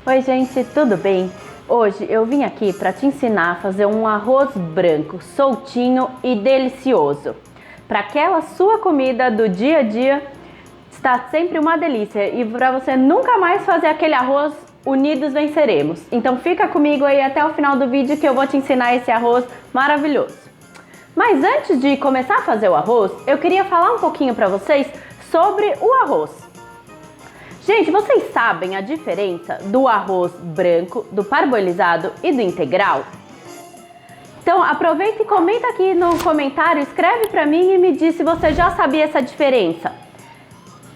Oi gente, tudo bem? Hoje eu vim aqui para te ensinar a fazer um arroz branco, soltinho e delicioso. Para aquela sua comida do dia a dia, está sempre uma delícia e para você nunca mais fazer aquele arroz, unidos venceremos. Então fica comigo aí até o final do vídeo que eu vou te ensinar esse arroz maravilhoso. Mas antes de começar a fazer o arroz, eu queria falar um pouquinho para vocês sobre o arroz. Gente, vocês sabem a diferença do arroz branco, do parboilizado e do integral? Então aproveita e comenta aqui no comentário, escreve pra mim e me diz se você já sabia essa diferença.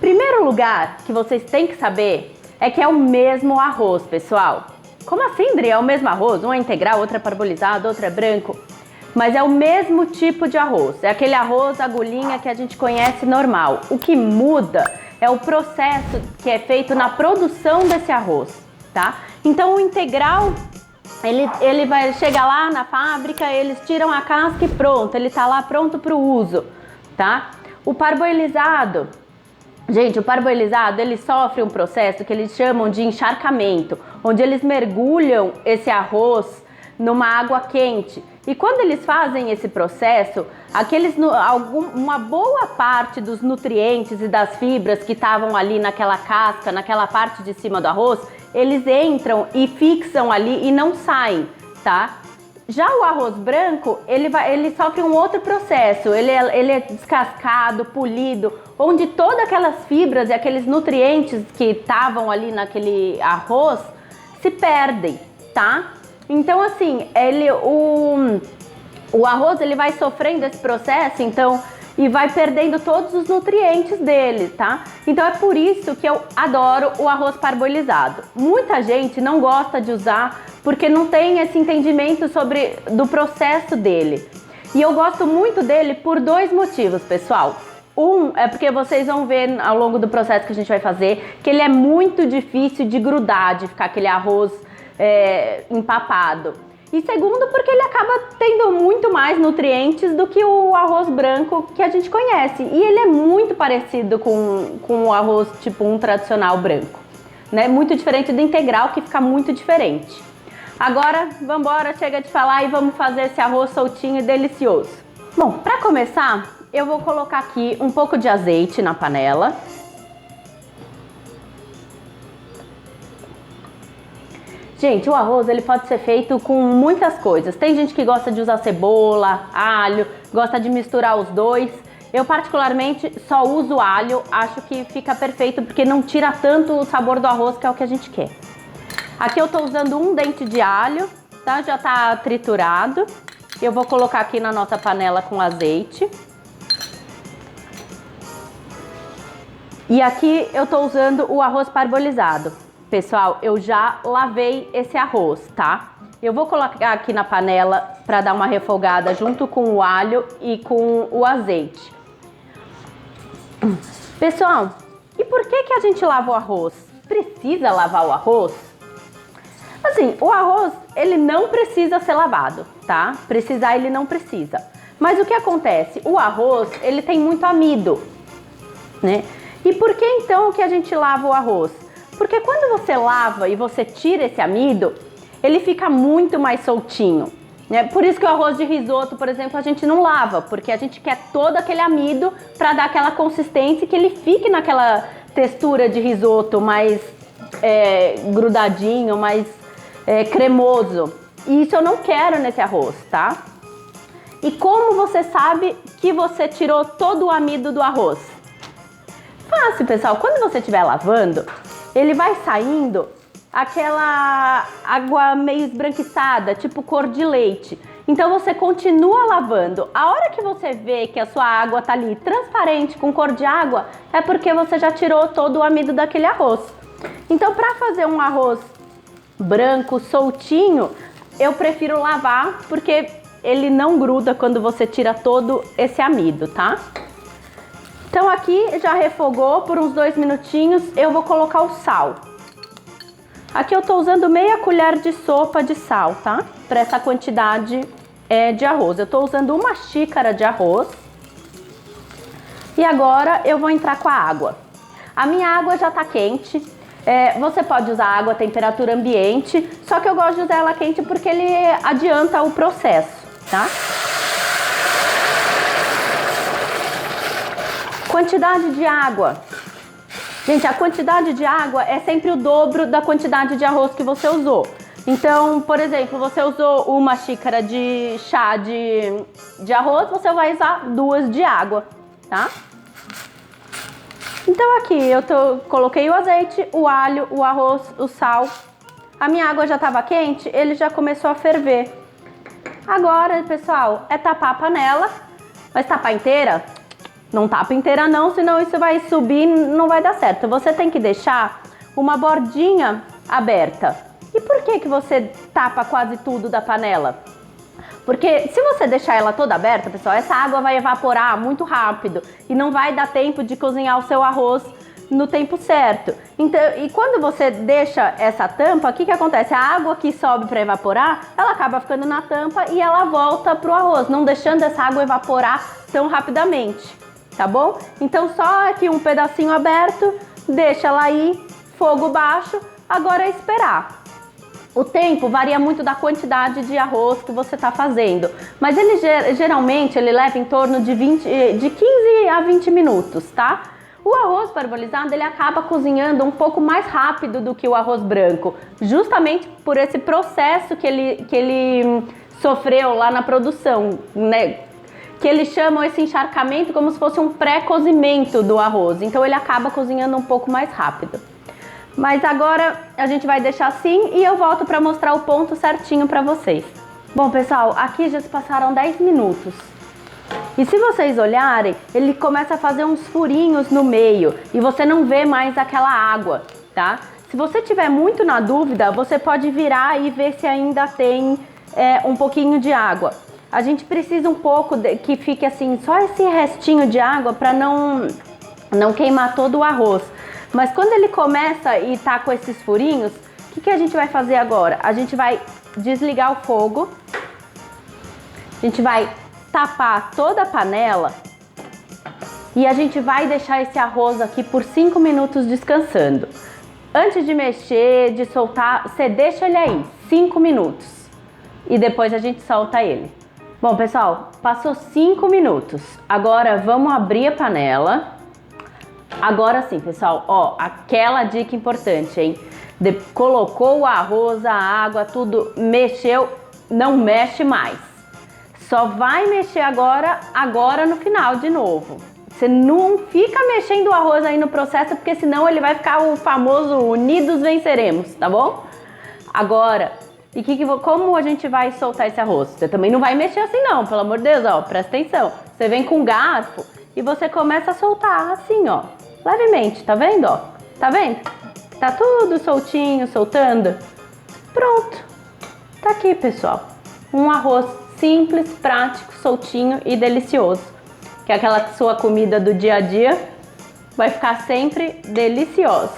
Primeiro lugar que vocês têm que saber é que é o mesmo arroz, pessoal. Como assim, Dri? É o mesmo arroz? Um é integral, outro é parboilizado, outro é branco. Mas é o mesmo tipo de arroz, é aquele arroz agulhinha que a gente conhece normal. O que muda é o processo que é feito na produção desse arroz, tá? Então o integral, ele vai chegar lá na fábrica, eles tiram a casca e pronto, ele tá lá pronto para o uso, tá? O parboilizado, gente, o parboilizado, ele sofre um processo que eles chamam de encharcamento, onde eles mergulham esse arroz numa água quente. E quando eles fazem esse processo, uma boa parte dos nutrientes e das fibras que estavam ali naquela casca, naquela parte de cima do arroz, eles entram e fixam ali e não saem, tá? Já o arroz branco, ele sofre um outro processo, ele é descascado, polido, onde todas aquelas fibras e aqueles nutrientes que estavam ali naquele arroz se perdem, tá? Então assim, o arroz ele vai sofrendo esse processo, então, e vai perdendo todos os nutrientes dele, tá? Então é por isso que eu adoro o arroz parboilizado. Muita gente não gosta de usar porque não tem esse entendimento do processo dele. E eu gosto muito dele por dois motivos, pessoal. Um é porque vocês vão ver ao longo do processo que a gente vai fazer que ele é muito difícil de grudar, de ficar aquele arroz empapado. E segundo, porque ele acaba tendo muito mais nutrientes do que o arroz branco que a gente conhece. E ele é muito parecido com o arroz tipo um tradicional branco, né? Muito diferente do integral, que fica muito diferente. Agora, vamos embora, chega de falar e vamos fazer esse arroz soltinho e delicioso. Bom, para começar, eu vou colocar aqui um pouco de azeite na panela. Gente, o arroz ele pode ser feito com muitas coisas. Tem gente que gosta de usar cebola, alho, gosta de misturar os dois. Eu particularmente só uso alho, acho que fica perfeito porque não tira tanto o sabor do arroz, que é o que a gente quer. Aqui eu tô usando um dente de alho, tá? Já tá triturado. Eu vou colocar aqui na nossa panela com azeite. E aqui eu tô usando o arroz parboilizado. Pessoal, eu já lavei esse arroz, tá? Eu vou colocar aqui na panela para dar uma refogada junto com o alho e com o azeite. Pessoal, e por que a gente lava o arroz? Precisa lavar o arroz? Assim, o arroz, ele não precisa ser lavado, tá? Precisar, ele não precisa. Mas o que acontece? O arroz, ele tem muito amido, né? E por que então que a gente lava o arroz? Porque quando você lava e você tira esse amido, ele fica muito mais soltinho, né? Por isso que o arroz de risoto, por exemplo, a gente não lava, porque a gente quer todo aquele amido para dar aquela consistência e que ele fique naquela textura de risoto mais grudadinho, mais cremoso. E isso eu não quero nesse arroz, tá? E como você sabe que você tirou todo o amido do arroz? Fácil, pessoal. Quando você estiver lavando, ele vai saindo aquela água meio esbranquiçada, tipo cor de leite. Então você continua lavando. A hora que você vê que a sua água tá ali transparente com cor de água, é porque você já tirou todo o amido daquele arroz. Então, para fazer um arroz branco, soltinho, eu prefiro lavar porque ele não gruda quando você tira todo esse amido, tá? Então aqui já refogou por uns 2 minutinhos, eu vou colocar o sal. Aqui eu tô usando meia colher de sopa de sal, tá? Para essa quantidade de arroz. Eu tô usando 1 xícara de arroz. E agora eu vou entrar com a água. A minha água já tá quente. Você pode usar água a temperatura ambiente, só que eu gosto de usar ela quente porque ele adianta o processo, tá? Quantidade de água. Gente, a quantidade de água é sempre o dobro da quantidade de arroz que você usou. Então, por exemplo, você usou uma xícara de chá de arroz, você vai usar 2 de água, tá? Então aqui coloquei o azeite, o alho, o arroz, o sal. A minha água já estava quente, ele já começou a ferver. Agora, pessoal, é tapar a panela. Mas tapar inteira? Não tapa inteira não, senão isso vai subir e não vai dar certo. Você tem que deixar uma bordinha aberta. E por que você tapa quase tudo da panela? Porque se você deixar ela toda aberta, pessoal, essa água vai evaporar muito rápido e não vai dar tempo de cozinhar o seu arroz no tempo certo. Então, e quando você deixa essa tampa, o que acontece? A água que sobe para evaporar, ela acaba ficando na tampa e ela volta pro arroz, não deixando essa água evaporar tão rapidamente, tá bom? Então só aqui um pedacinho aberto, deixa ela aí, fogo baixo, agora é esperar. O tempo varia muito da quantidade de arroz que você está fazendo, mas ele geralmente ele leva em torno de 15 a 20 minutos, tá? O arroz parbolizado ele acaba cozinhando um pouco mais rápido do que o arroz branco, justamente por esse processo que ele sofreu lá na produção, né? Que eles chamam esse encharcamento como se fosse um pré-cozimento do arroz, então ele acaba cozinhando um pouco mais rápido. Mas agora a gente vai deixar assim e eu volto para mostrar o ponto certinho para vocês. Bom, pessoal, aqui já se passaram 10 minutos. E se vocês olharem, ele começa a fazer uns furinhos no meio e você não vê mais aquela água, tá? Se você tiver muito na dúvida, você pode virar e ver se ainda tem um pouquinho de água. A gente precisa um pouco que fique assim, só esse restinho de água para não queimar todo o arroz. Mas quando ele começa e tá com esses furinhos, o que a gente vai fazer agora? A gente vai desligar o fogo, a gente vai tapar toda a panela e a gente vai deixar esse arroz aqui por 5 minutos descansando. Antes de mexer, de soltar, você deixa ele aí, 5 minutos e depois a gente solta ele. Bom, pessoal, passou 5 minutos. Agora vamos abrir a panela. Agora sim, pessoal, ó, aquela dica importante, hein? Colocou o arroz, a água, tudo, mexeu, não mexe mais. Só vai mexer agora no final de novo. Você não fica mexendo o arroz aí no processo, porque senão ele vai ficar o famoso unidos venceremos, tá bom? Agora, como a gente vai soltar esse arroz? Você também não vai mexer assim não, pelo amor de Deus, ó, presta atenção. Você vem com um garfo e você começa a soltar assim, ó. Levemente, tá vendo, ó? Tá vendo? Tá tudo soltinho, soltando. Pronto. Tá aqui, pessoal. Um arroz simples, prático, soltinho e delicioso. Que é aquela sua comida do dia a dia vai ficar sempre deliciosa.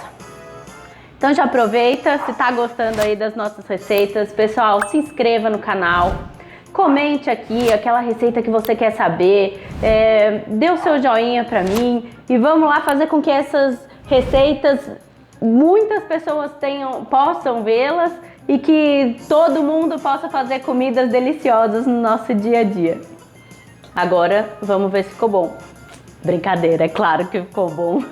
Então já aproveita, se tá gostando aí das nossas receitas, pessoal, se inscreva no canal. Comente aqui aquela receita que você quer saber, dê o seu joinha pra mim e vamos lá fazer com que essas receitas muitas pessoas possam vê-las e que todo mundo possa fazer comidas deliciosas no nosso dia a dia. Agora vamos ver se ficou bom. Brincadeira, é claro que ficou bom.